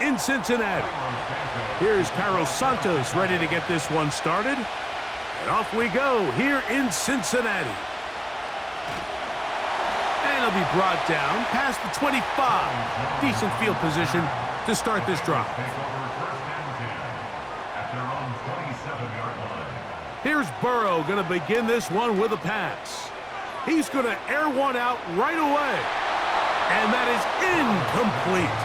in Cincinnati. Here's Carlos Santos ready to get this one started. And off we go here in Cincinnati. And he'll be brought down past the 25. Decent field position to start this drive. Here's Burrow going to begin this one with a pass. He's going to air one out right away. And that is incomplete.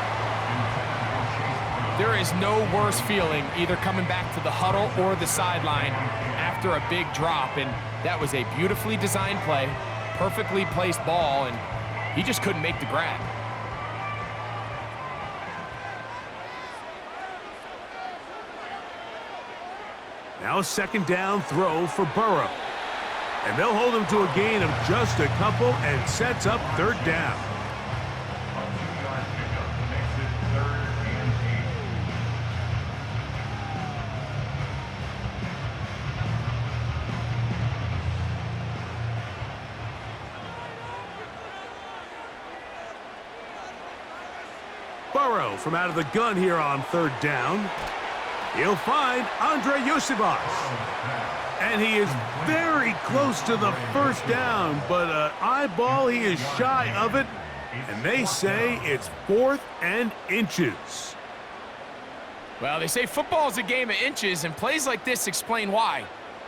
There is no worse feeling either coming back to the huddle or the sideline after a big drop. And that was a beautifully designed play, perfectly placed ball, and he just couldn't make the grab. Now a second down throw for Burrow. And they'll hold him to a gain of just a couple and sets up third down. Burrow from out of the gun here on third down. He'll find Andre Yosibas. And he is very close to the first down, but eyeball, he is shy of it. And they say it's 4th and inches. Well, they say football's a game of inches, and plays like this explain why.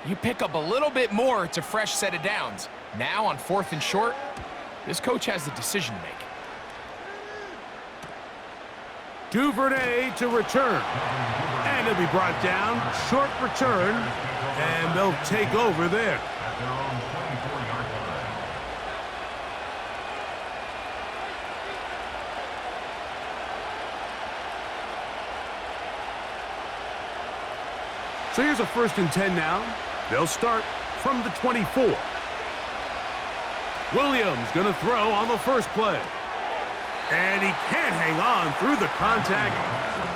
You pick up a little bit more, it's a fresh set of downs. Now on 4th and short, this coach has a decision to make. Duvernay to return. And he'll be brought down. Short return. And they'll take over there. So here's a 1st and 10 now. They'll start from the 24. Williams going to throw on the first play. And he can't hang on through the contact.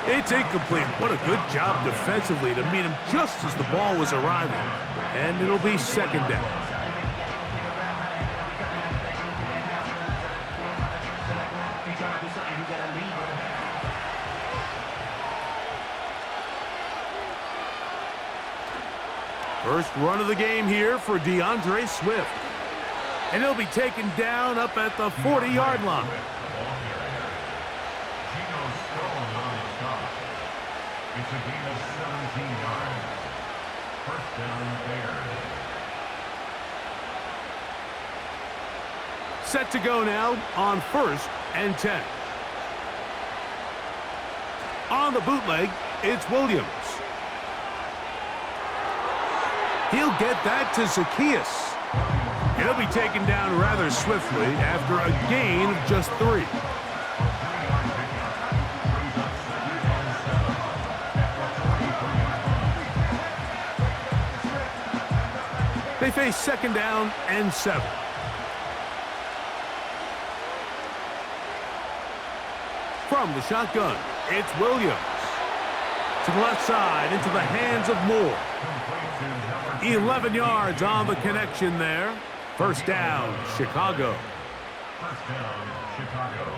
It's incomplete. What a good job defensively to meet him just as the ball was arriving. And it'll be second down. First run of the game here for DeAndre Swift. And he'll be taken down up at the 40-yard line. It's a gain of 17 yards. First down Bears. Set to go now on 1st and 10. On the bootleg, it's Williams. He'll get that to Zacchaeus. He'll be taken down rather swiftly after a gain of just 3. They face second down and 7. From the shotgun, it's Williams. To the left side, into the hands of Moore. 11 yards on the connection there. First down, Chicago. First down, Chicago.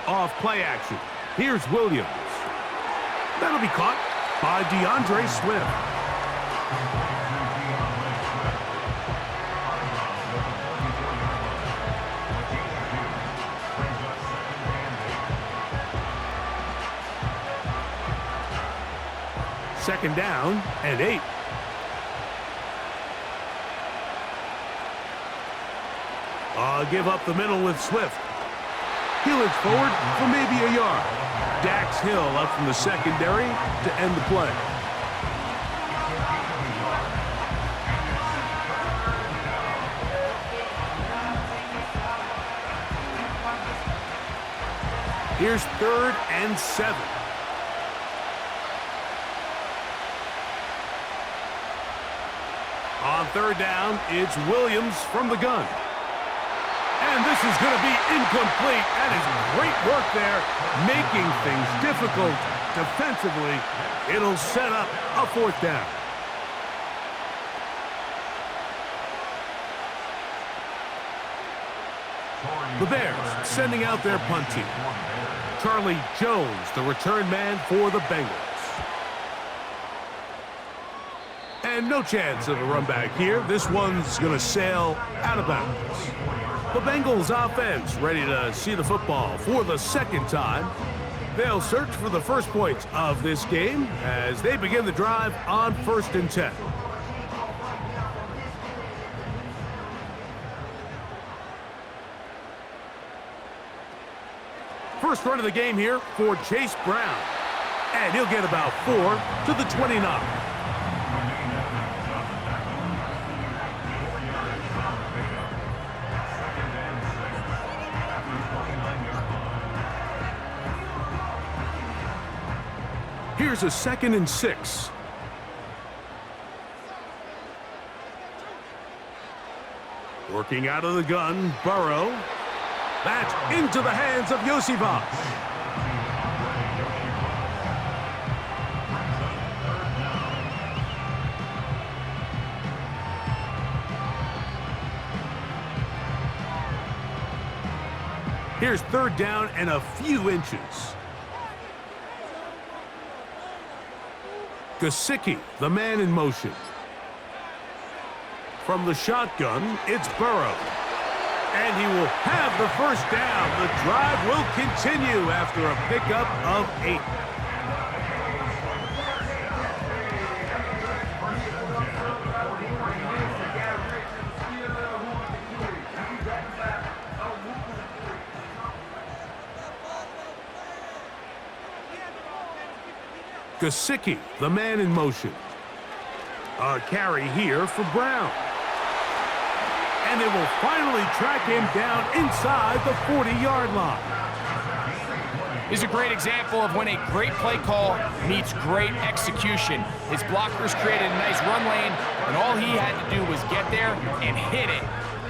Off play action. Here's Williams. That'll be caught by DeAndre Swift. Second down and 8. Give up the middle with Swift. He looks forward for maybe a yard. Dax Hill up from the secondary to end the play. Here's 3rd and 7. On 3rd down, it's Williams from the gun. And this is going to be incomplete. That is great work there, making things difficult defensively. It'll set up a 4th down. The Bears sending out their punt team. Charlie Jones, the return man for the Bengals. And no chance of a run back here. This one's going to sail out of bounds. The Bengals offense ready to see the football for the second time. They'll search for the first points of this game as they begin the drive on 1st and 10. First run of the game here for Chase Brown. And he'll get about 4 to the 29. Here's a 2nd and 6. Working out of the gun, Burrow. That's into the hands of Yosivas. Here's 3rd down and a few inches. Gesicki, the man in motion. From the shotgun, it's Burrow. And he will have the first down. The drive will continue after a pickup of 8. Gesicki, the man in motion. A carry here for Brown. And they will finally track him down inside the 40-yard line. He's a great example of when a great play call meets great execution. His blockers created a nice run lane, and all he had to do was get there and hit it.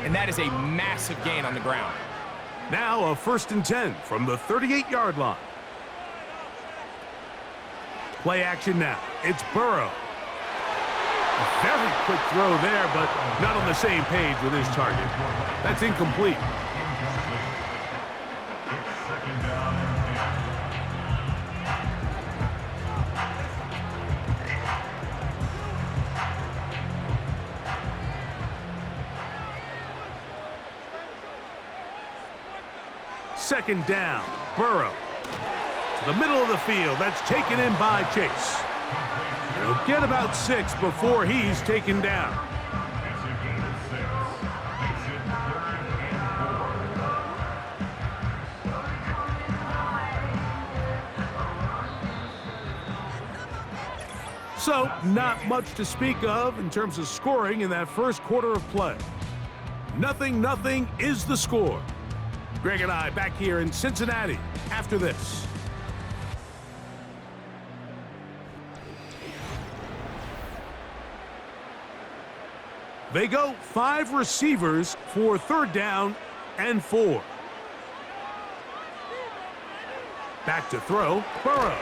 And that is a massive gain on the ground. Now a 1st and 10 from the 38-yard line. Play action now. It's Burrow. A very quick throw there, but not on the same page with his target. That's incomplete. Second down, Burrow. To the middle of the field. That's taken in by Chase. He'll get about 6 before he's taken down. So, not much to speak of in terms of scoring in that first quarter of play. 0-0 is the score. Greg and I back here in Cincinnati after this. They go 5 receivers for 3rd down and 4. Back to throw, Burrow.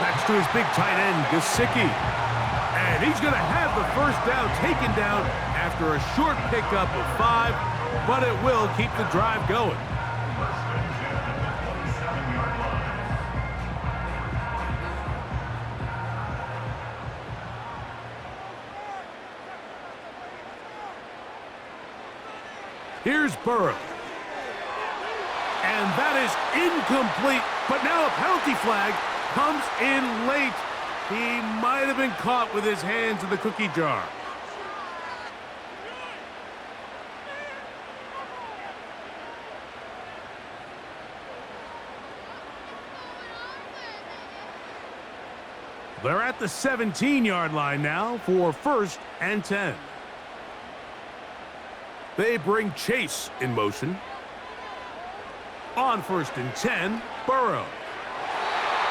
Backs to his big tight end, Gesicki. And he's going to have the first down taken down after a short pickup of 5, but it will keep the drive going. Here's Burrow. And that is incomplete, but now a penalty flag comes in late. He might have been caught with his hands in the cookie jar. They're at the 17-yard line now for 1st and 10. They bring Chase in motion. On 1st and 10, Burrow.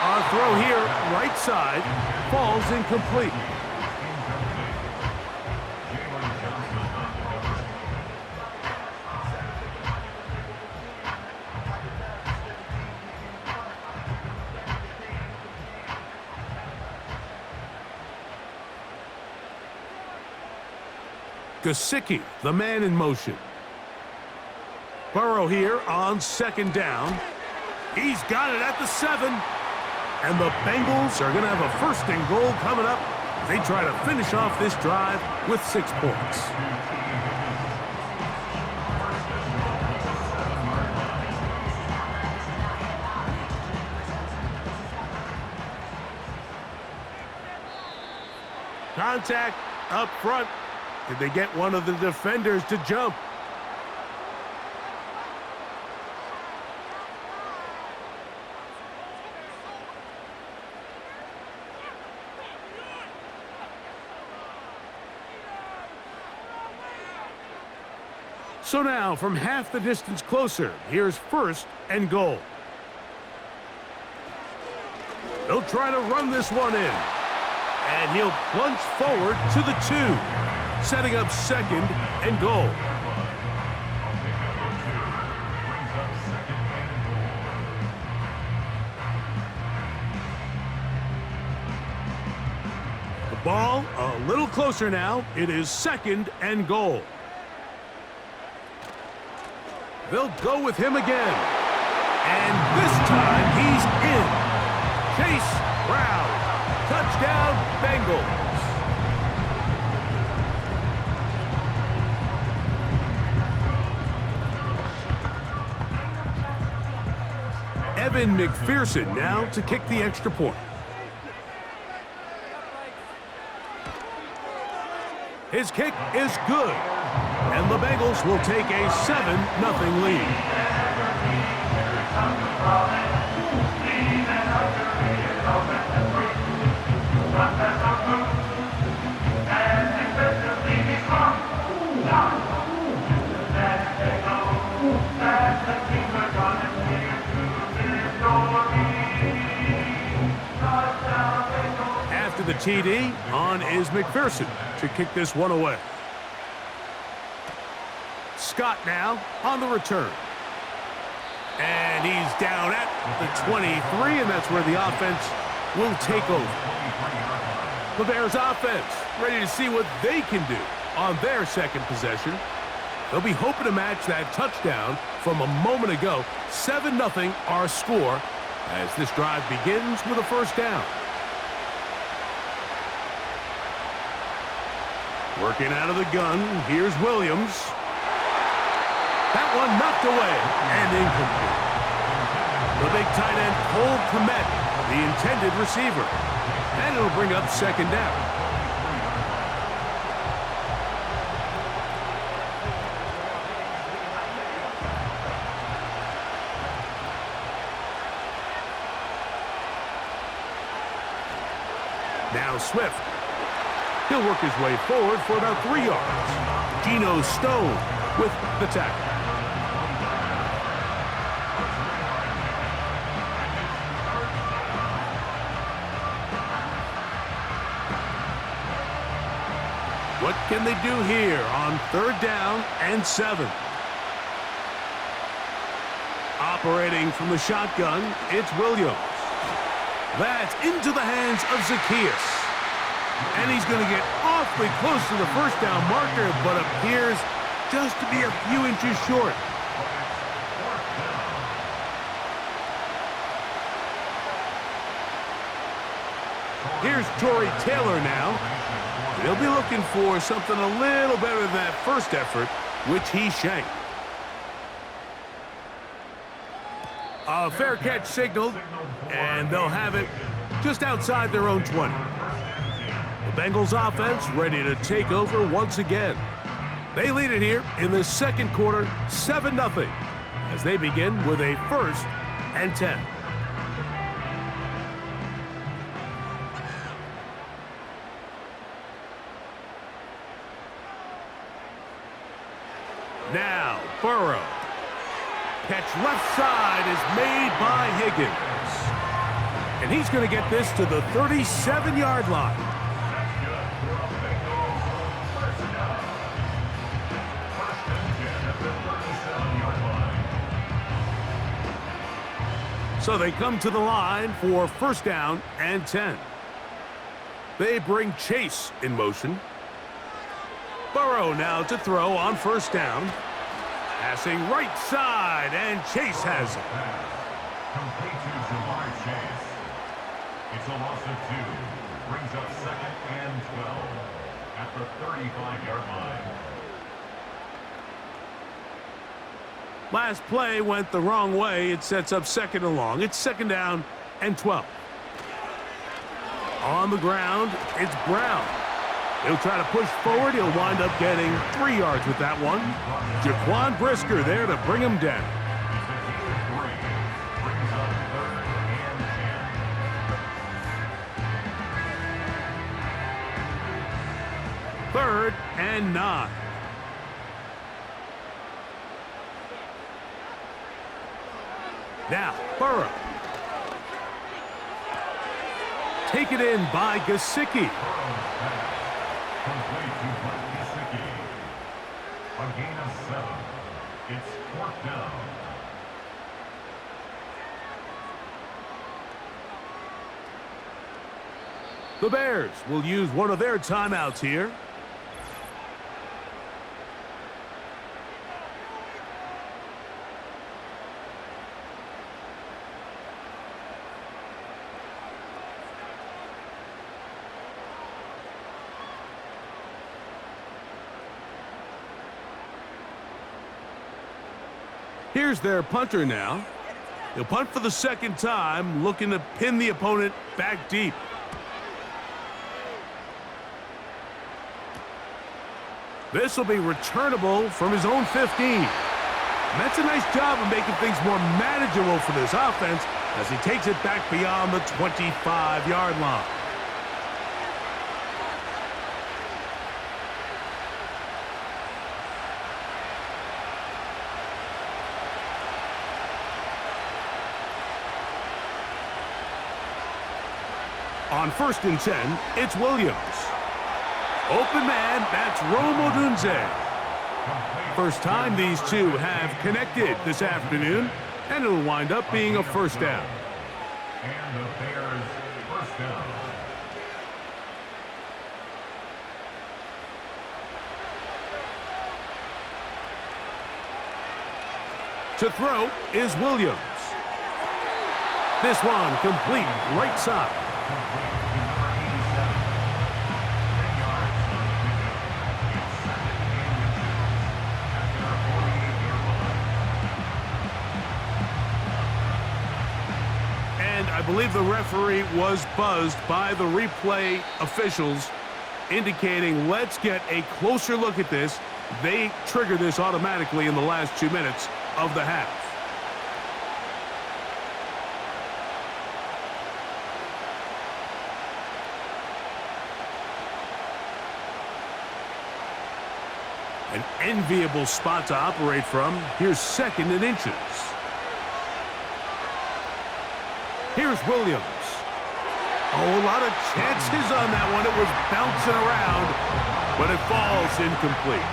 Our throw here, right side, falls incomplete. Gesicki, the man in motion. Burrow here on second down. He's got it at the 7. And the Bengals are going to have a first and goal coming up. They try to finish off this drive with 6 points. Contact up front. Did they get one of the defenders to jump? So now, from half the distance closer, here's first and goal. They'll try to run this one in. And he'll plunge forward to the 2, setting up second and goal. The ball a little closer now. It is second and goal. They'll go with him again. And this time he's in. Chase Brown. Touchdown, Bengals. Evan McPherson now to kick the extra point. His kick is good. And the Bengals will take a 7-0 lead. After the TD, on is McPherson to kick this one away. Scott now on the return. And he's down at the 23, and that's where the offense will take over. The Bears offense ready to see what they can do on their second possession. They'll be hoping to match that touchdown from a moment ago. 7-0 our score as this drive begins with a first down. Working out of the gun, here's Williams. That one knocked away and incomplete. The big tight end, Cole Kmet, the intended receiver. And it'll bring up second down. Now Swift. He'll work his way forward for about 3 yards. Geno Stone with the tackle. What can they do here on third down and 7? Operating from the shotgun, it's Williams. That's into the hands of Zacchaeus. And he's going to get awfully close to the first down marker, but appears just to be a few inches short. Here's Torrey Taylor now. They'll be looking for something a little better than that first effort, which he shanked. A fair catch signaled, and they'll have it just outside their own 20. The Bengals offense ready to take over once again. They lead it here in the second quarter, 7-0, as they begin with a first and 10. Now, Burrow. Catch left side is made by Higgins. And he's going to get this to the 37-yard line. So they come to the line for first down and 10. They bring Chase in motion. Burrow now to throw on first down. Passing right side, and Chase has it. Complete to Jamar Chase. It's a loss of 2. Brings up 2nd and 12 at the 35-yard line. Last play went the wrong way. It sets up 2nd and long. It's 2nd down and 12. On the ground, it's Brown. He'll try to push forward. He'll wind up getting 3 yards with that one. Jaquan Brisker there to bring him down. Brings up 3rd and 10. 3rd and 9. Now, Burrow. Taken in by Gesicki. Complete to Mike Gesicki. A gain of 7. It's 4th down. The Bears will use one of their timeouts here. Here's their punter now. He'll punt for the 2nd time, looking to pin the opponent back deep. This will be returnable from his own 15. And that's a nice job of making things more manageable for this offense as he takes it back beyond the 25-yard line. On 1st and 10, it's Williams. Open man, that's Rome Odunze. First time these two have connected this afternoon, and it'll wind up being a 1st down. And the Bears' 1st down. To throw is Williams. This one complete right side. And I believe the referee was buzzed by the replay officials, indicating let's get a closer look at this. They trigger this automatically in the last 2 minutes of the half. An enviable spot to operate from. Here's 2nd and inches. Here's Williams. Oh, a lot of chances on that one. It was bouncing around, but it falls incomplete.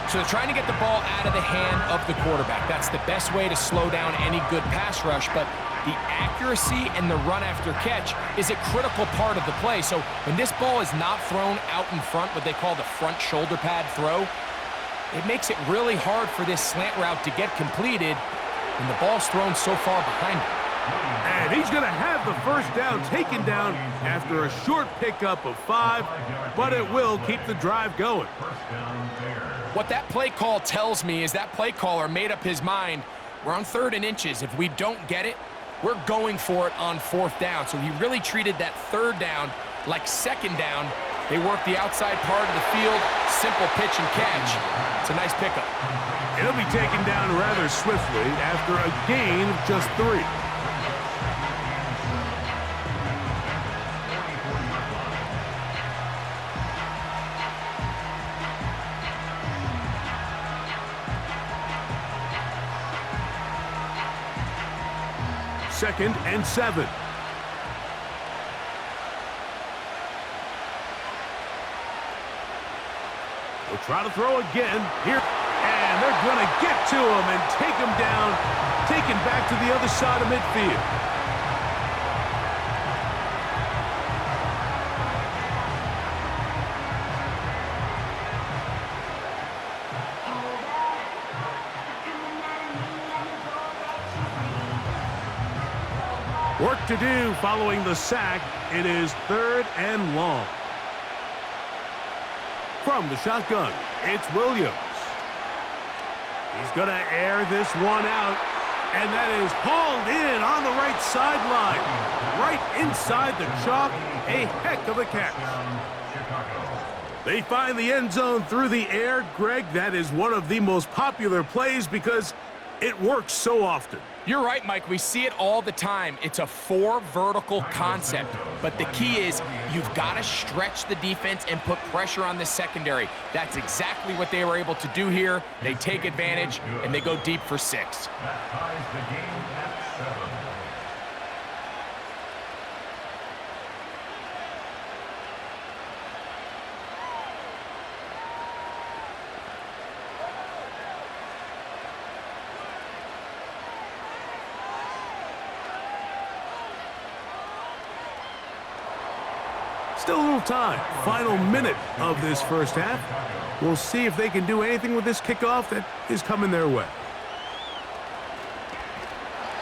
So they're trying to get the ball out of the hand of the quarterback. That's the best way to slow down any good pass rush, but the accuracy and the run after catch is a critical part of the play. So when this ball is not thrown out in front, what they call the front shoulder pad throw, it makes it really hard for this slant route to get completed when the ball's thrown so far behind him. And he's going to have the 1st down taken down after a short pickup of 5, but it will keep the drive going. What that play call tells me is that play caller made up his mind. We're on 3rd and inches. If we don't get it, we're going for it on 4th down. So he really treated that 3rd down like 2nd down. They work the outside part of the field, simple pitch and catch. It's a nice pickup. It'll be taken down rather swiftly after a gain of just 3. Second and 7. They'll try to throw again here, and they're going to get to him and take him down, taken back to the other side of midfield. Work to do following the sack. It is 3rd and long. From the shotgun, it's Williams. He's going to air this one out, and that is hauled in on the right sideline. Right inside the chalk. A heck of a catch. They find the end zone through the air. Greg, that is one of the most popular plays because it works so often. You're right, Mike. We see it all the time. It's a 4 vertical concept. But the key is you've got to stretch the defense and put pressure on the secondary. That's exactly what they were able to do here. They take advantage, and they go deep for 6. That ties the game at 7. Still a little time. Final minute of this first half. We'll see if they can do anything with this kickoff that is coming their way.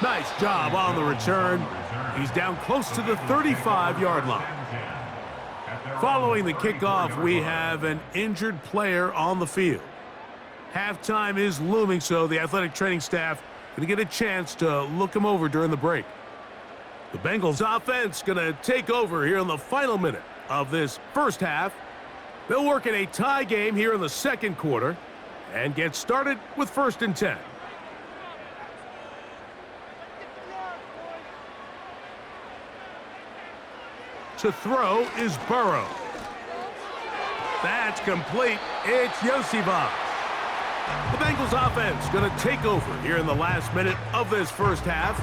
Nice job on the return. He's down close to the 35-yard line. Following the kickoff, we have an injured player on the field. Halftime is looming, so the athletic training staff going to get a chance to look him over during the break. The Bengals offense going to take over here in the final minute of this first half. They'll work in a tie game here in the second quarter and get started with 1st and 10. To throw is Burrow. That's complete. It's Yosivas. The Bengals offense going to take over here in the last minute of this first half.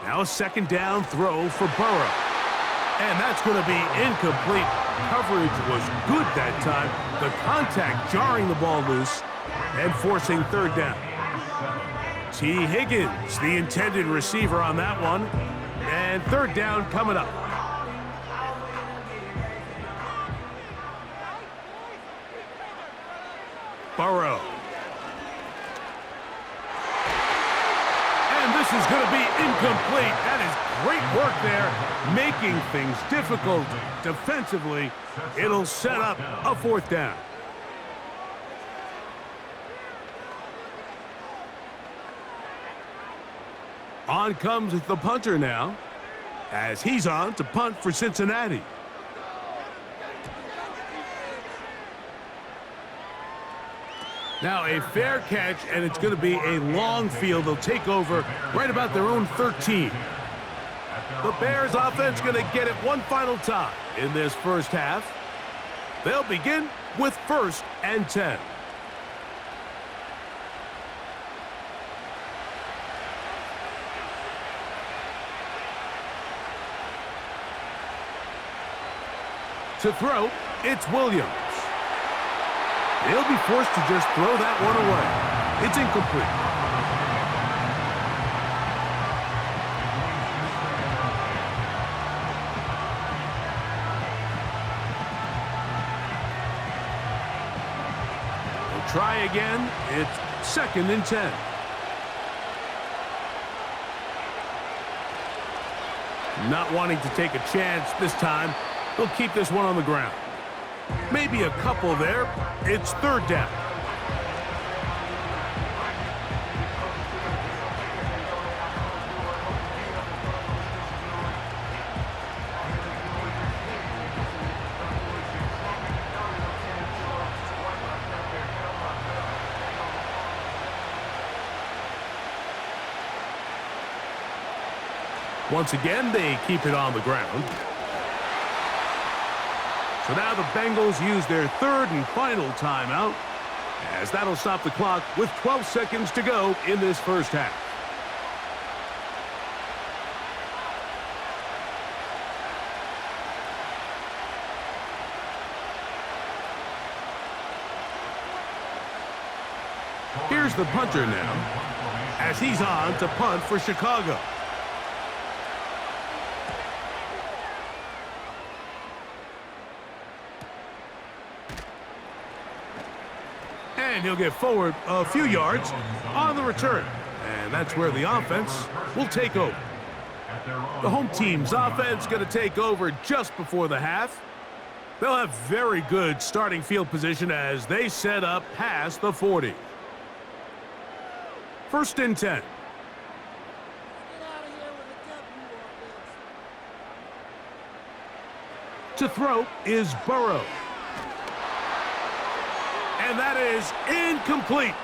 Now a 2nd down throw for Burrow. And that's going to be incomplete. Coverage was good that time. The contact jarring the ball loose and forcing 3rd down. T. Higgins, the intended receiver on that one. And 3rd down coming up. Burrow. And this is going to be incomplete. That is great work there, making things difficult defensively. It'll set up a 4th down. On comes the punter now, as he's on to punt for Cincinnati. Now a fair catch, and it's going to be a long field. They'll take over right about their own 13. The Bears offense going to get it one final time in this first half. They'll begin with 1st and 10. To throw, it's Williams. He'll be forced to just throw that one away. It's incomplete. We'll try again. It's 2nd and 10. Not wanting to take a chance this time, they'll keep this one on the ground. Maybe a couple there. It's 3rd down. Once again, they keep it on the ground. So now the Bengals use their 3rd and final timeout, as that'll stop the clock with 12 seconds to go in this first half. Here's the punter now, as he's on to punt for Chicago. And he'll get forward a few yards on the return. And that's where the offense will take over. The home team's offense going to take over just before the half. They'll have very good starting field position as they set up past the 40. 1st and 10. To throw is Burrow. And that is incomplete.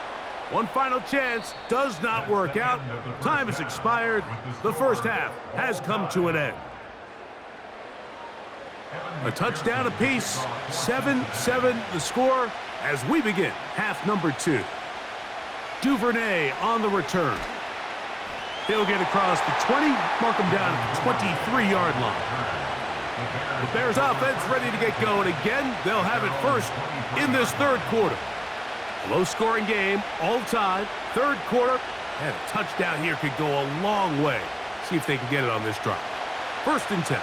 One final chance does not work out. Time has expired. The first half has come to an end. A touchdown apiece. 7-7 the score as we begin half number 2. Duvernay on the return. He'll get across the 20, mark him down at the 23-yard line. The Bears offense ready to get going again. They'll have it first in this third quarter. Low-scoring game, all time. Third quarter, and a touchdown here could go a long way. See if they can get it on this drive. 1st and 10.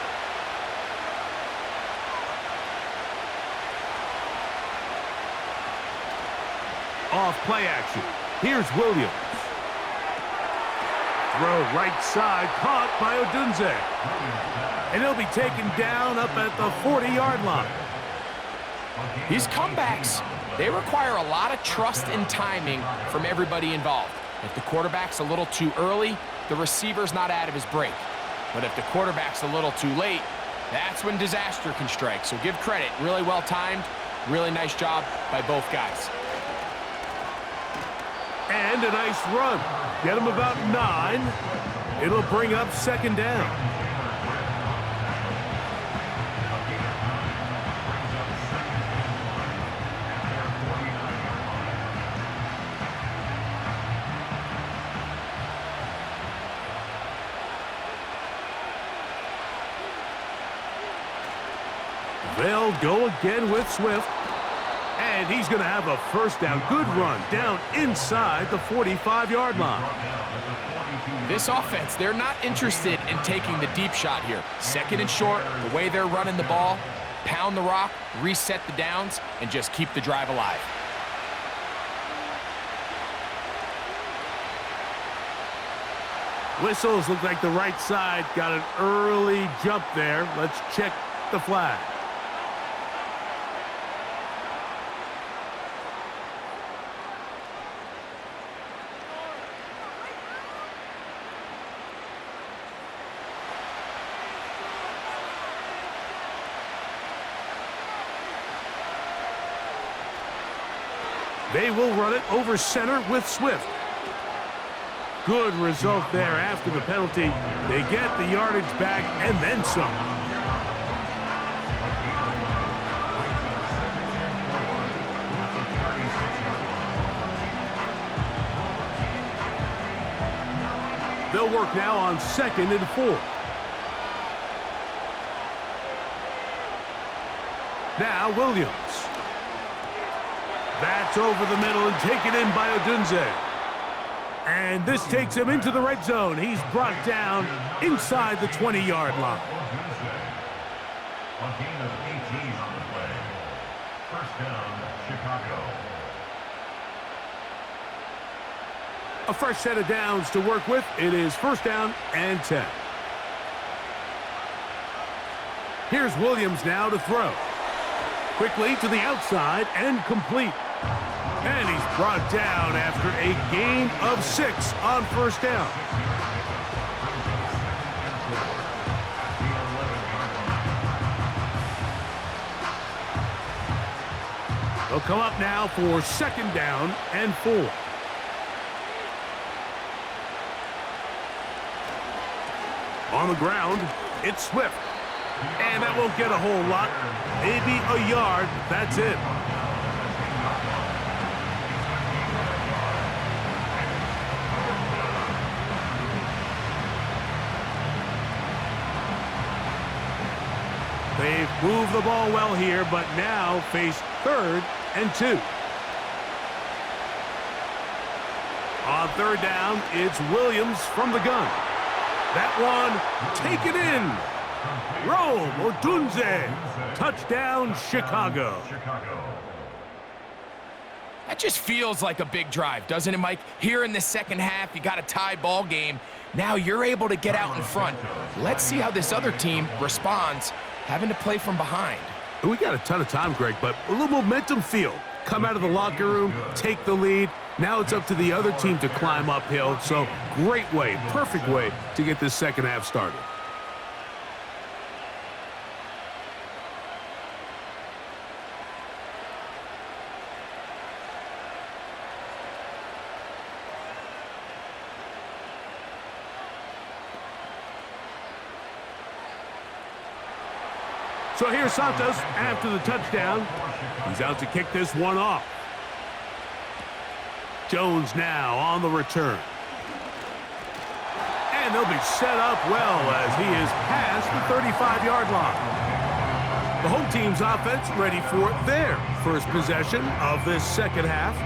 Off play action. Here's Williams. Throw right side, caught by Odunze. And he'll be taken down up at the 40-yard line. These comebacks, they require a lot of trust and timing from everybody involved. If the quarterback's a little too early, the receiver's not out of his break. But if the quarterback's a little too late, that's when disaster can strike. So give credit, really well timed, really nice job by both guys. And a nice run. Get him about 9. It'll bring up 2nd down. They'll go again with Swift. And he's going to have a first down. Good run down inside the 45-yard line. This offense, they're not interested in taking the deep shot here. 2nd and short, the way they're running the ball, pound the rock, reset the downs, and just keep the drive alive. Whistles look like the right side got an early jump there. Let's check the flag. They will run it over center with Swift. Good result there after the penalty. They get the yardage back and then some. They'll work now on 2nd and 4. Now Williams. That's over the middle and taken in by Odunze. And this takes him into the red zone. He's brought down inside the 20-yard line. A gain of 18 on the play. First down, Chicago. A fresh set of downs to work with. It is 1st down and 10. Here's Williams now to throw. Quickly to the outside and complete. And he's brought down after a gain of 6 on 1st down. They'll come up now for 2nd down and 4. On the ground, it's Swift. And that won't get a whole lot. Maybe a yard. That's it. They've moved the ball well here, but now face 3rd and 2. on third down, it's Williams from the gun. That one, taken in. Rome Odunze. Touchdown, Chicago. That just feels like a big drive, doesn't it, Mike? Here in the second half, you got a tie ball game. Now you're able to get out in front. Let's see how this other team responds, having to play from behind. We got a ton of time, Greg, but a little momentum feel. Come out of the locker room, take the lead. Now it's up to the other team to climb uphill. So great way, perfect way to get this second half started. So here's Santos after the touchdown. He's out to kick this one off. Jones now on the return. And they'll be set up well as he is past the 35-yard line. The home team's offense ready for their first possession of this second half.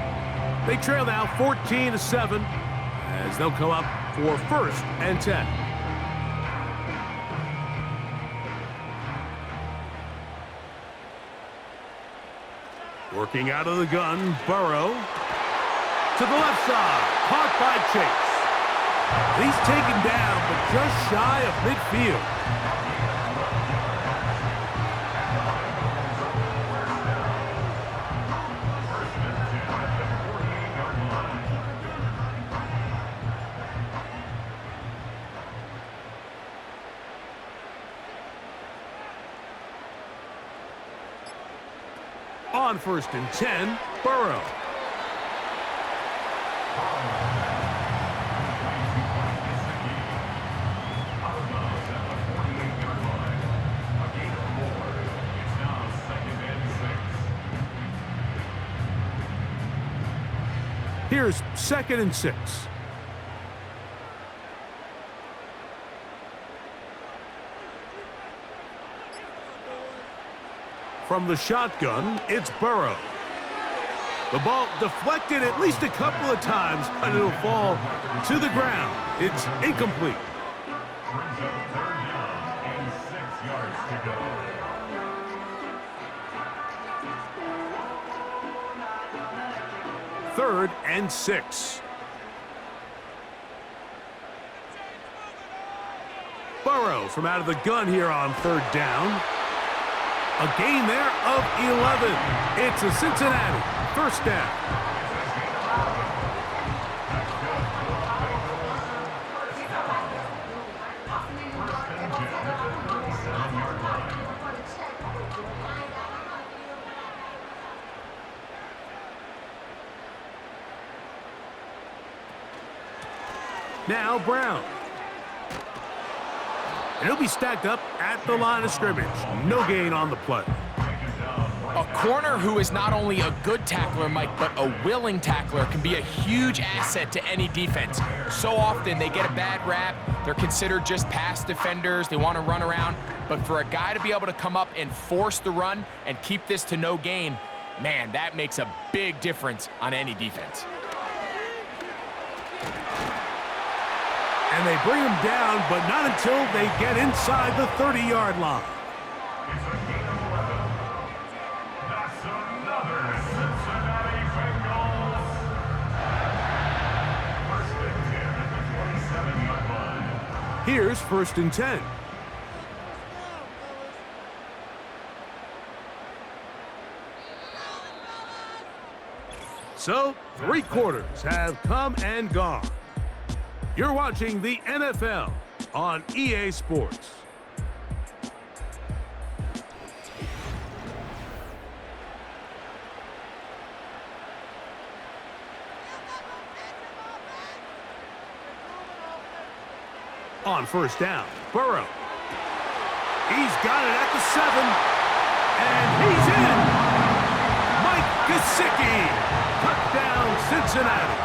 They trail now 14-7 as they'll come up for 1st and 10. Working out of the gun, Burrow. To the left side, caught by Chase. He's taken down, but just shy of midfield. On 1st and 10, Burrow. Here's 2nd and 6. From the shotgun, it's Burrow. The ball deflected at least a couple of times, but it'll fall to the ground. It's incomplete. Brings up 3rd down and 6 yards to go. Third and 6. Burrow from out of the gun here on 3rd down. A gain there of 11. It's a Cincinnati 1st down. Now Brown. And he'll be stacked up at the line of scrimmage. No gain on the play. A corner who is not only a good tackler, Mike, but a willing tackler can be a huge asset to any defense. So often they get a bad rap. They're considered just pass defenders. They want to run around. But for a guy to be able to come up and force the run and keep this to no gain, man, that makes a big difference on any defense. And they bring him down, but not until they get inside the 30-yard line. It's a gain of 11. That's another Cincinnati Bengals. 1st and 10 at the 27-yard line. Here's 1st and 10. So, 3 quarters have come and gone. You're watching the NFL on EA Sports. On 1st down, Burrow. He's got it at the 7, and he's in. Mike Gesicki, touchdown Cincinnati.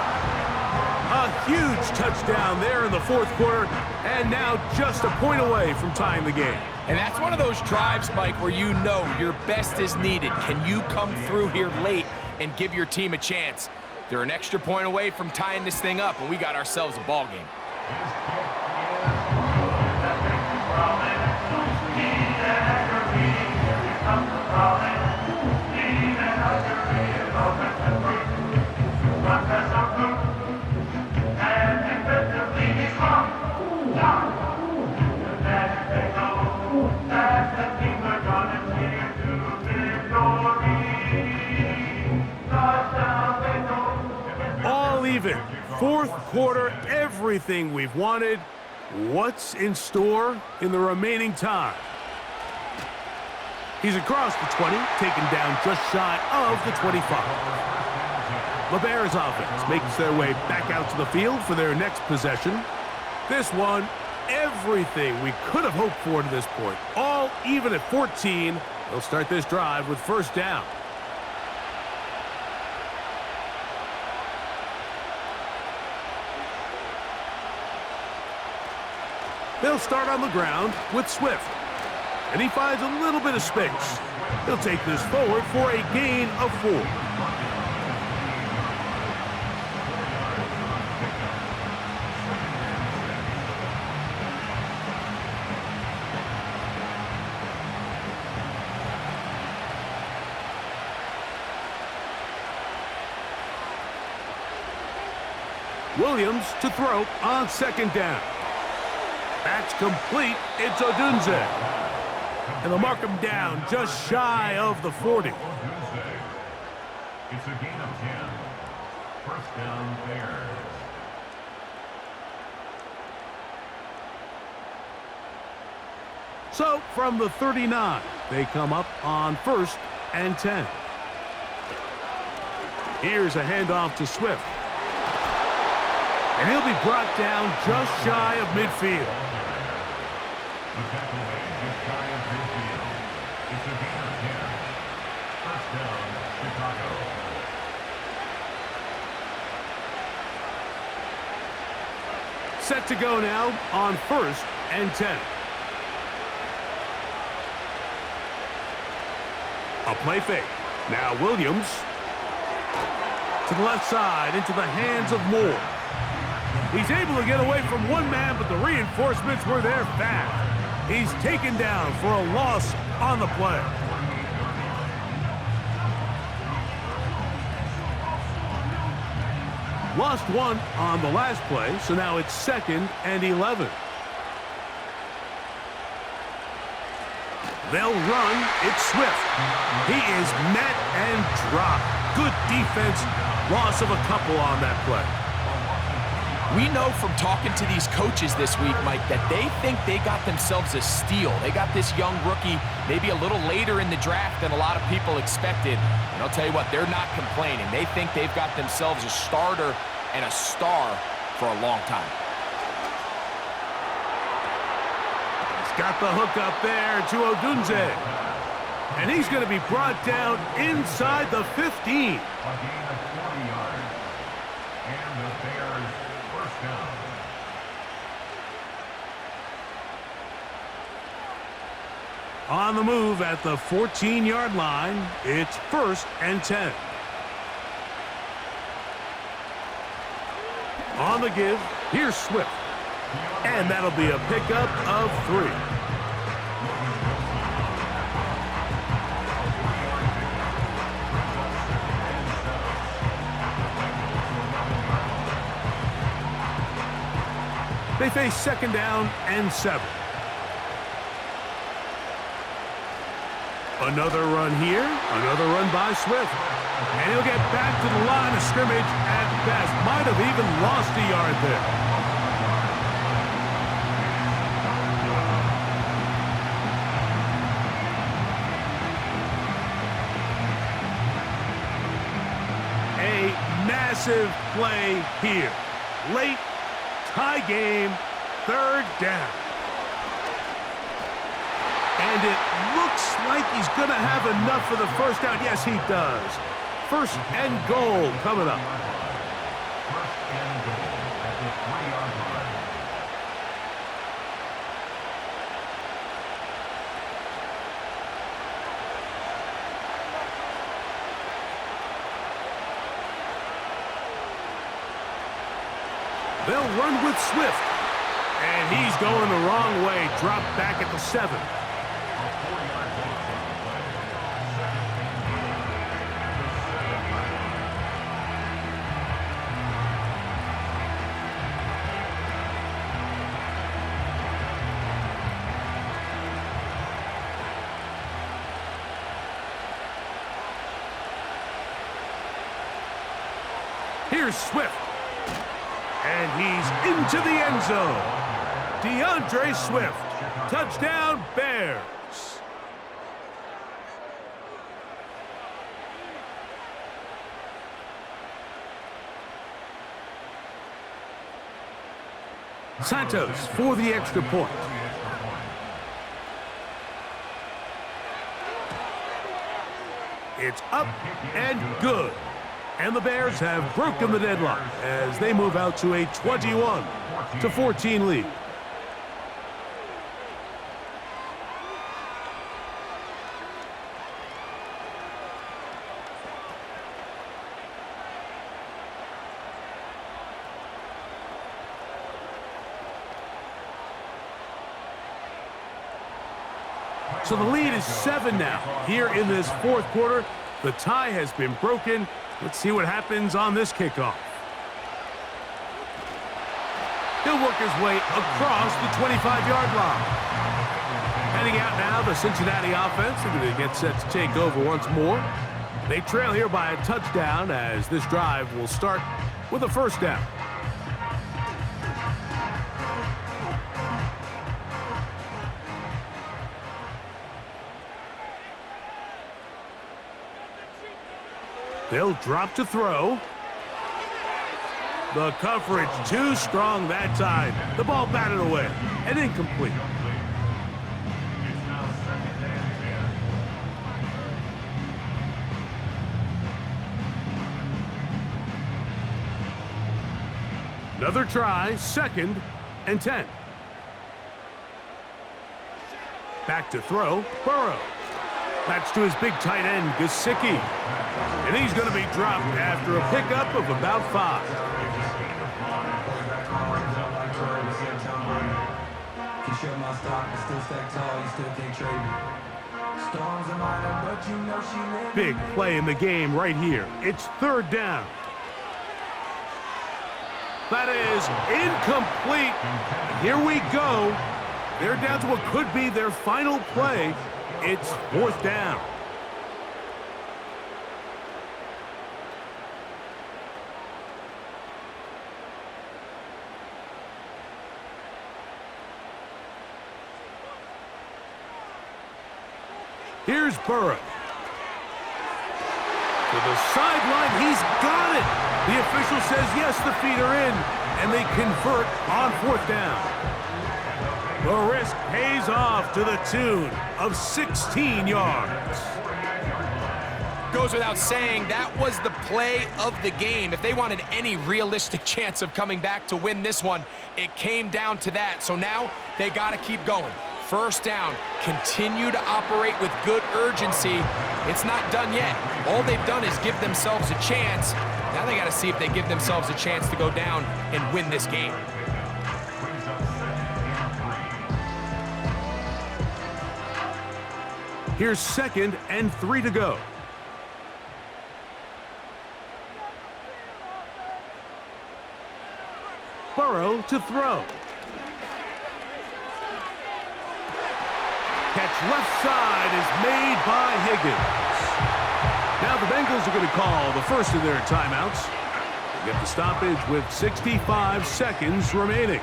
A huge touchdown there in the 4th quarter, and now just a point away from tying the game. And that's one of those drives, Mike, where you know your best is needed. Can you come through here late and give your team a chance? They're an extra point away from tying this thing up, and we got ourselves a ball game. All even. Fourth quarter, everything we've wanted. What's in store in the remaining time? He's across the 20, taken down just shy of the 25. The Bears offense makes their way back out to the field for their next possession. This one, everything we could have hoped for to this point. All even at 14. They'll start this drive with first down. They'll start on the ground with Swift. And he finds a little bit of space. He'll take this forward for a gain of 4. Williams to throw on second down. That's complete. It's Odunze. And they'll mark him down just shy of the 40. It's a gain of 10. First down, Bears. So from the 39, they come up on first and 10. Here's a handoff to Swift. And he'll be brought down just shy of midfield. The tackle made just shy of midfield. It's a gain of 10. First down, Chicago. Set to go now on first and 10. A play fake. Now Williams to the left side into the hands of Moore. He's able to get away from one man, but the reinforcements were there fast. He's taken down for a loss on the play. Lost one on the last play, so now it's second and 11. They'll run. It's Swift. He is met and dropped. Good defense. Loss of a couple on that play. We know from talking to these coaches this week, Mike, that they think they got themselves a steal. They got this young rookie maybe a little later in the draft than a lot of people expected. And I'll tell you what, they're not complaining. They think they've got themselves a starter and a star for a long time. He's got the hook up there to Odunze. And he's going to be brought down inside the 15. A gain of 40 yards. And the Bears first down. On the move at the 14-yard line, it's first and 10. On the give, here's Swift. And that'll be a pickup of 3. They face second down and 7. Another run here, another run by Swift. And he'll get back to the line of scrimmage at best. Might have even lost a yard there. A massive play here. Late, tie game, third down. And it looks like he's going to have enough for the first down. Yes, he does. First and goal coming up. First and goal at the 3-yard line. They'll run with Swift. And he's going the wrong way. Dropped back at the 7. Here's Swift. And he's into the end zone. DeAndre Swift. Touchdown, Bears. Santos for the extra point. It's up and good. And the Bears have broken the deadlock as they move out to a 21-14 lead. So the lead is 7 now. Here in this fourth quarter, the tie has been broken. Let's see what happens on this kickoff. He'll work his way across the 25-yard line. Heading out now, the Cincinnati offense. They're going to get set to take over once more. They trail here by a touchdown as this drive will start with a first down. They'll drop to throw. The coverage too strong that time. The ball batted away and incomplete. Another try, 2nd and 10. Back to throw, Burrow. That's to his big tight end, Gesicki. And he's going to be dropped after a pickup of about 5. Big play in the game right here. It's 3rd down. That is incomplete. Here we go. They're down to what could be their final play. It's 4th down. Here's Burrow. To the sideline, he's got it. The official says yes, the feet are in, and they convert on 4th down. The risk pays off to the tune of 16 yards. Goes without saying, that was the play of the game. If they wanted any realistic chance of coming back to win this one, it came down to that. So now they got to keep going. 1st down, continue to operate with good urgency. It's not done yet. All they've done is give themselves a chance. Now they got to see if they give themselves a chance to go down and win this game. Here's 2nd and 3 to go. Burrow to throw. Catch left side is made by Higgins. Now the Bengals are going to call the first of their timeouts. They get the stoppage with 65 seconds remaining.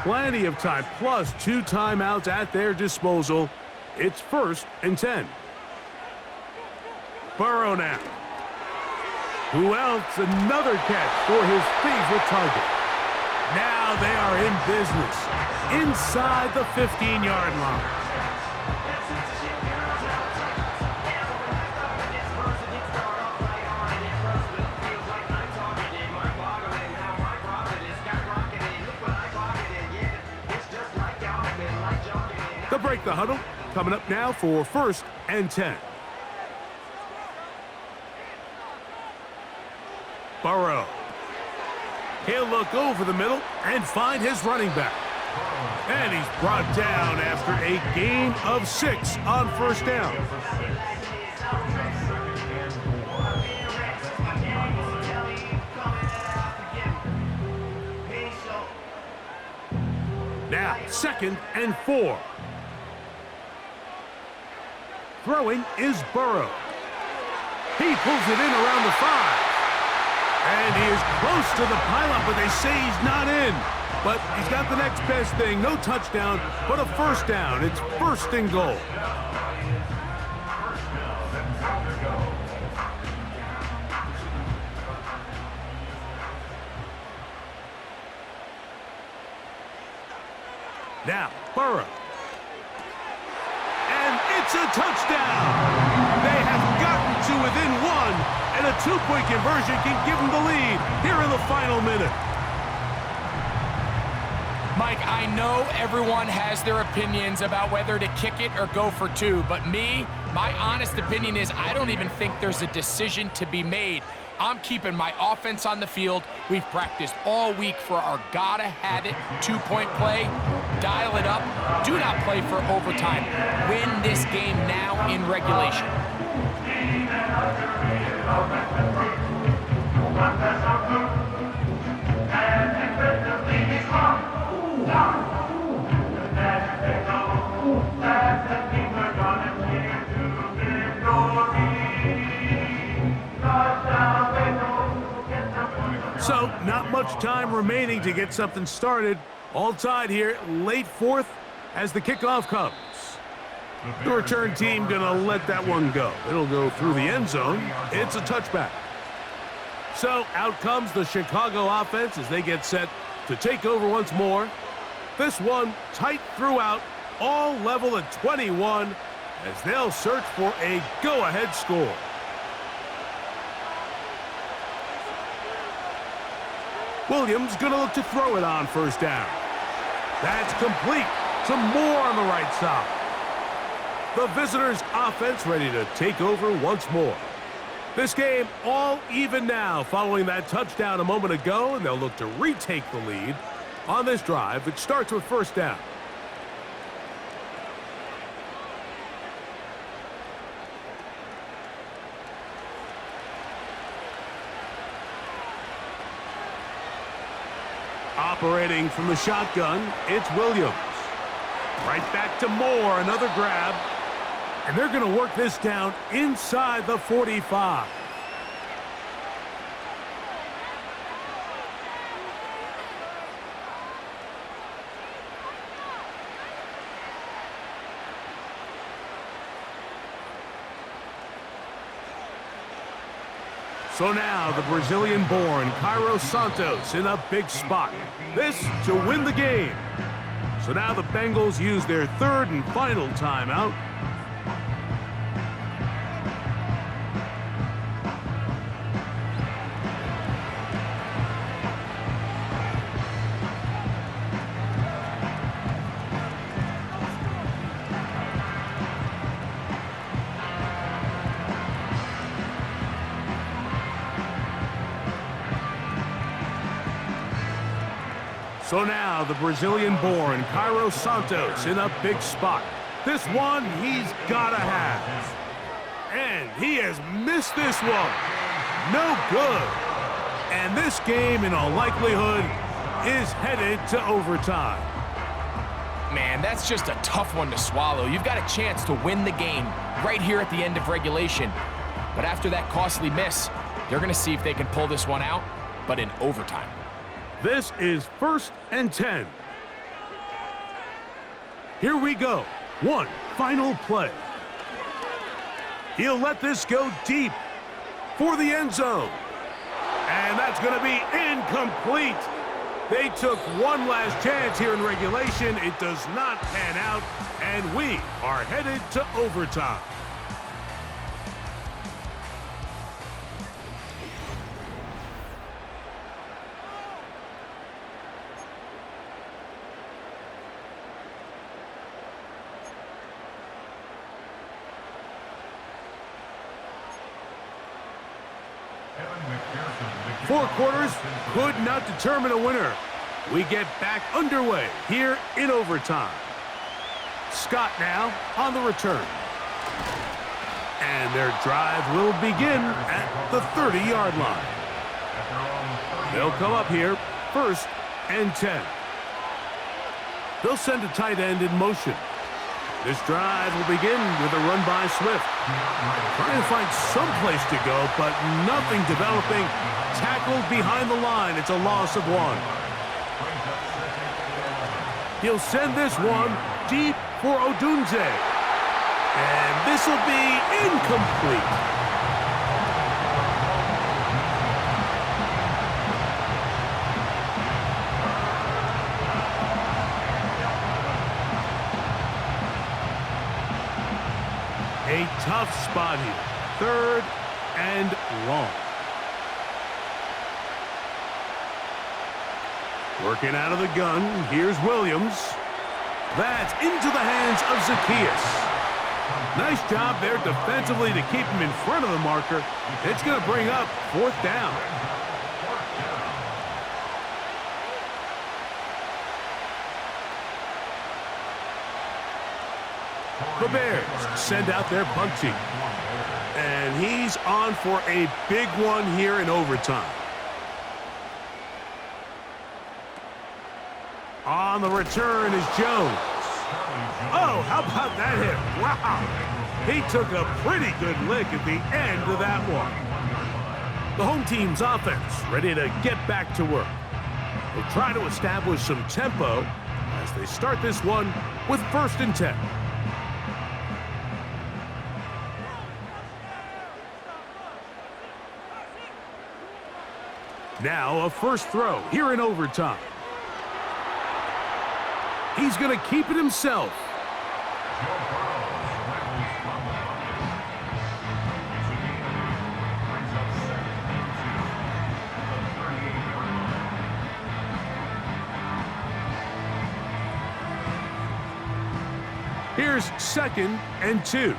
Plenty of time, plus 2 timeouts at their disposal. It's 1st and 10. Burrow now. Who else? Another catch for his favorite target. Now they are in business inside the 15-yard line. They'll break the huddle. Coming up now for 1st and 10. Burrow. He'll look over the middle and find his running back. And he's brought down after a gain of 6 on 1st down. Now, 2nd and 4. Throwing is Burrow. He pulls it in around the 5. And he is close to the pileup, but they say he's not in. But he's got the next best thing. No touchdown, but a 1st down. It's 1st and goal. Now, Burrow. And it's a touchdown. They have gotten to within 1, and a 2-point conversion can give them the lead here in the final minute. Mike, I know everyone has their opinions about whether to kick it or go for 2, but my honest opinion is I don't even think there's a decision to be made. I'm keeping my offense on the field. We've practiced all week for our gotta-have-it 2-point play. Dial it up. Do not play for overtime. Win this game now in regulation. So, not much time remaining to get something started. All tied here, late 4th as the kickoff comes. The return team gonna let that one go. It'll go through the end zone. It's a touchback. So, out comes the Chicago offense as they get set to take over once more. This one tight throughout, all level at 21 as they'll search for a go-ahead score. Williams gonna look to throw it on 1st down. That's complete. Some more on the right side. The visitors' offense ready to take over once more. This game all even now following that touchdown a moment ago, and they'll look to retake the lead on this drive. It starts with 1st down. Operating from the shotgun, it's Williams. Right back to Moore, another grab. And they're going to work this down inside the 45. So now the Brazilian-born Cairo Santos in a big spot. This to win the game. So now the Bengals use their 3rd and final timeout. So now the Brazilian-born Cairo Santos in a big spot. This one he's gotta have. And he has missed this one. No good. And this game, in all likelihood, is headed to overtime. Man, that's just a tough one to swallow. You've got a chance to win the game right here at the end of regulation. But after that costly miss, they're going to see if they can pull this one out, but in overtime. This is 1st and 10. Here we go. One final play. He'll let this go deep for the end zone. And that's going to be incomplete. They took one last chance here in regulation. It does not pan out, and we are headed to overtime. Four quarters could not determine a winner. We get back underway here in overtime. Scott now on the return. And their drive will begin at the 30-yard line. They'll come up here, 1st and 10. They'll send a tight end in motion. This drive will begin with a run by Swift. Trying to find some place to go, but nothing developing. Tackled behind the line. It's a loss of 1. He'll send this one deep for Odunze. And this will be incomplete. A tough spot here. 3rd and long. Working out of the gun. Here's Williams. That's into the hands of Zacchaeus. Nice job there defensively to keep him in front of the marker. It's going to bring up 4th down. The Bears send out their punt team. And he's on for a big one here in overtime. On the return is Jones. Oh, how about that hit? Wow. He took a pretty good lick at the end of that one. The home team's offense ready to get back to work. They'll try to establish some tempo as they start this one with 1st and 10. Now a first throw here in overtime. He's going to keep it himself. Here's 2nd and 2.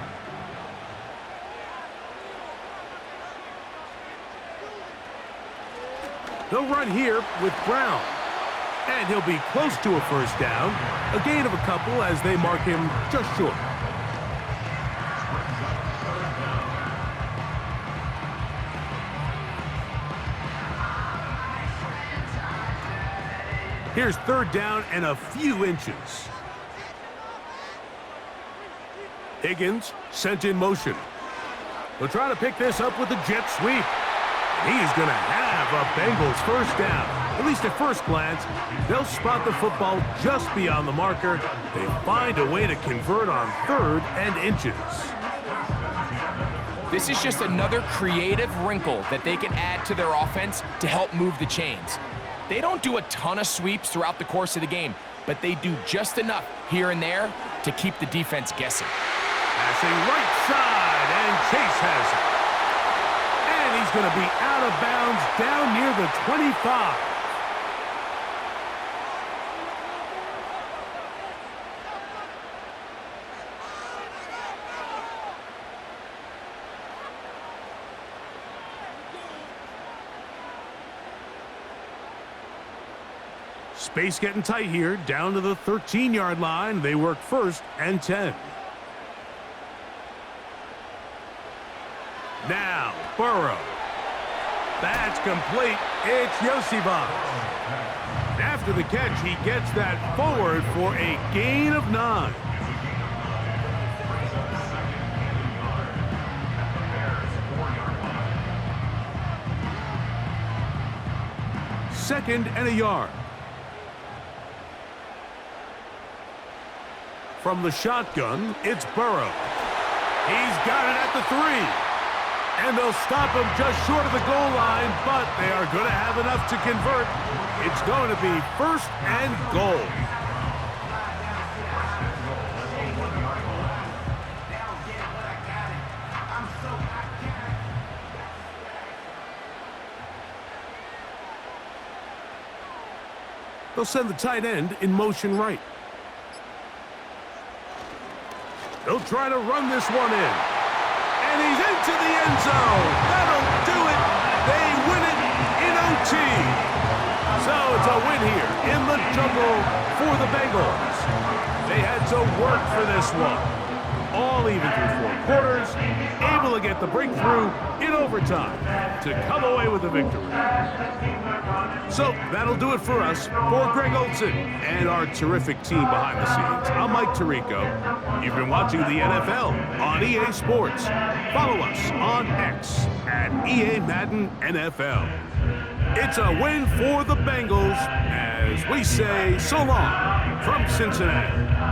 They'll run here with Brown. And he'll be close to a 1st down. A gain of a couple as they mark him just short. Here's 3rd down and a few inches. Higgins sent in motion. They'll try to pick this up with a jet sweep. He's going to have a Bengals 1st down. At least at first glance, they'll spot the football just beyond the marker. They find a way to convert on 3rd and inches. This is just another creative wrinkle that they can add to their offense to help move the chains. They don't do a ton of sweeps throughout the course of the game, but they do just enough here and there to keep the defense guessing. Passing right side, and Chase has it. And he's going to be out of bounds down near the 25. Space getting tight here, down to the 13-yard line. They work 1st and 10. Now, Burrow. That's complete. It's Yosibas. After the catch, he gets that forward for a gain of 9. Second and a yard. From the shotgun, it's Burrow. He's got it at the 3. And they'll stop him just short of the goal line, but they are going to have enough to convert. It's going to be 1st and goal. They'll send the tight end in motion right. They'll try to run this one in. And he's into the end zone. That'll do it. team. So it's a win here in the jungle for the Bengals. They had to work for this one. All even through 4 quarters, able to get the breakthrough in overtime to come away with a victory. So that'll do it for us. For Greg Olson and our terrific team behind the scenes, I'm Mike Tirico. You've been watching the NFL on EA Sports. Follow us on X at EA Madden NFL. It's a win for the Bengals as we say so long from Cincinnati.